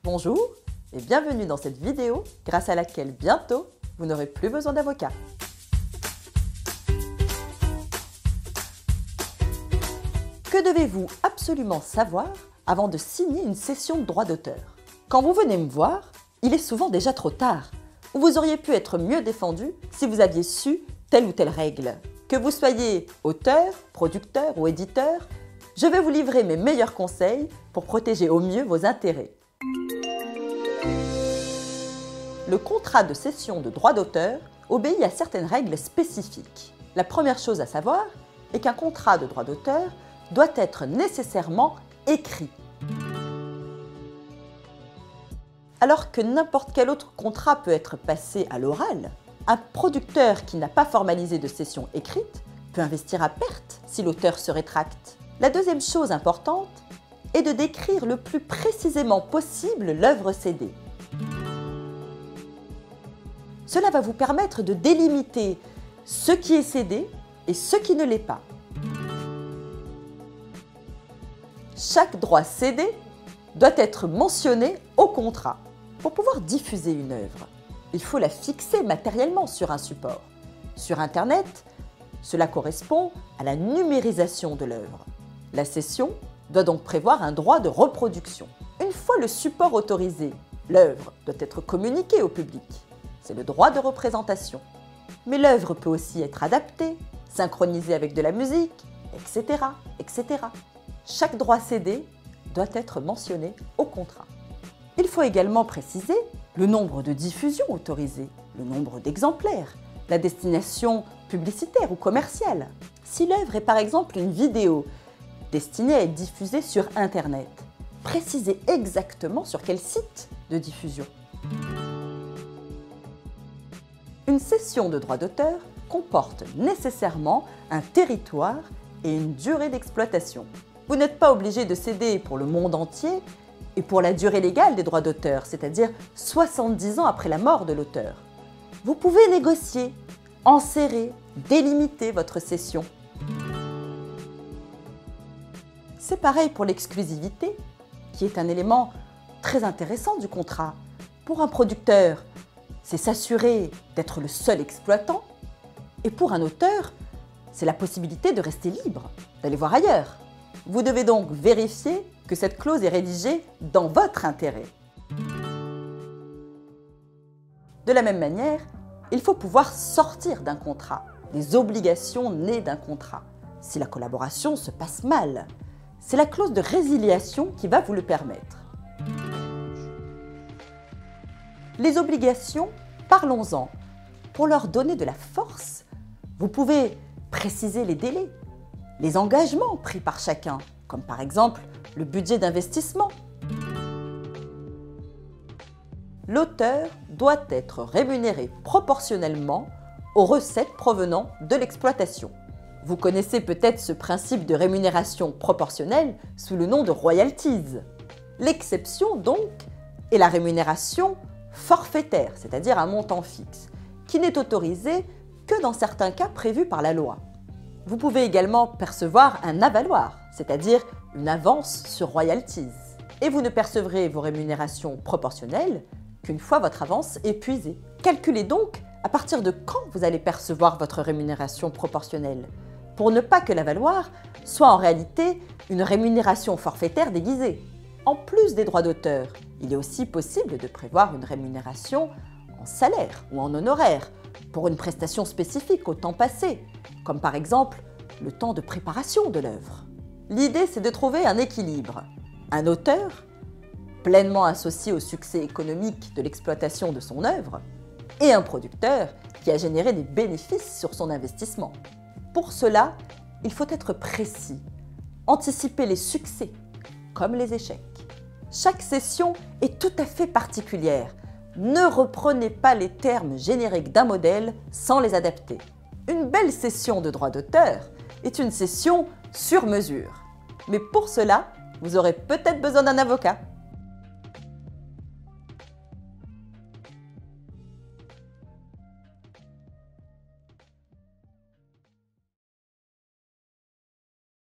Bonjour et bienvenue dans cette vidéo grâce à laquelle bientôt vous n'aurez plus besoin d'avocat. Que devez-vous absolument savoir avant de signer une cession de droit d'auteur? Quand vous venez me voir, il est souvent déjà trop tard, ou vous auriez pu être mieux défendu si vous aviez su telle ou telle règle. Que vous soyez auteur, producteur ou éditeur, je vais vous livrer mes meilleurs conseils pour protéger au mieux vos intérêts. Le contrat de cession de droit d'auteur obéit à certaines règles spécifiques. La première chose à savoir est qu'un contrat de droit d'auteur doit être nécessairement écrit. Alors que n'importe quel autre contrat peut être passé à l'oral, un producteur qui n'a pas formalisé de cession écrite peut investir à perte si l'auteur se rétracte. La deuxième chose importante est de décrire le plus précisément possible l'œuvre cédée. Cela va vous permettre de délimiter ce qui est cédé et ce qui ne l'est pas. Chaque droit cédé doit être mentionné au contrat. Pour pouvoir diffuser une œuvre, il faut la fixer matériellement sur un support. Sur Internet, cela correspond à la numérisation de l'œuvre. La cession doit donc prévoir un droit de reproduction. Une fois le support autorisé, l'œuvre doit être communiquée au public. C'est le droit de représentation. Mais l'œuvre peut aussi être adaptée, synchronisée avec de la musique, etc., etc. Chaque droit cédé doit être mentionné au contrat. Il faut également préciser le nombre de diffusions autorisées, le nombre d'exemplaires, la destination publicitaire ou commerciale. Si l'œuvre est par exemple une vidéo destinée à être diffusée sur Internet, précisez exactement sur quel site de diffusion. Une cession de droit d'auteur comporte nécessairement un territoire et une durée d'exploitation. Vous n'êtes pas obligé de céder pour le monde entier et pour la durée légale des droits d'auteur, c'est-à-dire 70 ans après la mort de l'auteur. Vous pouvez négocier, enserrer, délimiter votre cession. C'est pareil pour l'exclusivité, qui est un élément très intéressant du contrat. Pour un producteur, c'est s'assurer d'être le seul exploitant. Et pour un auteur, c'est la possibilité de rester libre, d'aller voir ailleurs. Vous devez donc vérifier que cette clause est rédigée dans votre intérêt. De la même manière, il faut pouvoir sortir d'un contrat, des obligations nées d'un contrat. Si la collaboration se passe mal, c'est la clause de résiliation qui va vous le permettre. Les obligations, parlons-en. Pour leur donner de la force, vous pouvez préciser les délais, les engagements pris par chacun, comme par exemple le budget d'investissement. L'auteur doit être rémunéré proportionnellement aux recettes provenant de l'exploitation. Vous connaissez peut-être ce principe de rémunération proportionnelle sous le nom de royalties. L'exception donc est la rémunération forfaitaire, c'est-à-dire un montant fixe, qui n'est autorisé que dans certains cas prévus par la loi. Vous pouvez également percevoir un avaloir, c'est-à-dire une avance sur royalties. Et vous ne percevrez vos rémunérations proportionnelles qu'une fois votre avance épuisée. Calculez donc à partir de quand vous allez percevoir votre rémunération proportionnelle, pour ne pas que l'avaloir soit en réalité une rémunération forfaitaire déguisée. En plus des droits d'auteur, il est aussi possible de prévoir une rémunération en salaire ou en honoraire pour une prestation spécifique au temps passé, comme par exemple le temps de préparation de l'œuvre. L'idée, c'est de trouver un équilibre. Un auteur, pleinement associé au succès économique de l'exploitation de son œuvre, et un producteur qui a généré des bénéfices sur son investissement. Pour cela, il faut être précis, anticiper les succès comme les échecs. Chaque cession est tout à fait particulière. Ne reprenez pas les termes génériques d'un modèle sans les adapter. Une belle cession de droit d'auteur est une cession sur mesure. Mais pour cela, vous aurez peut-être besoin d'un avocat.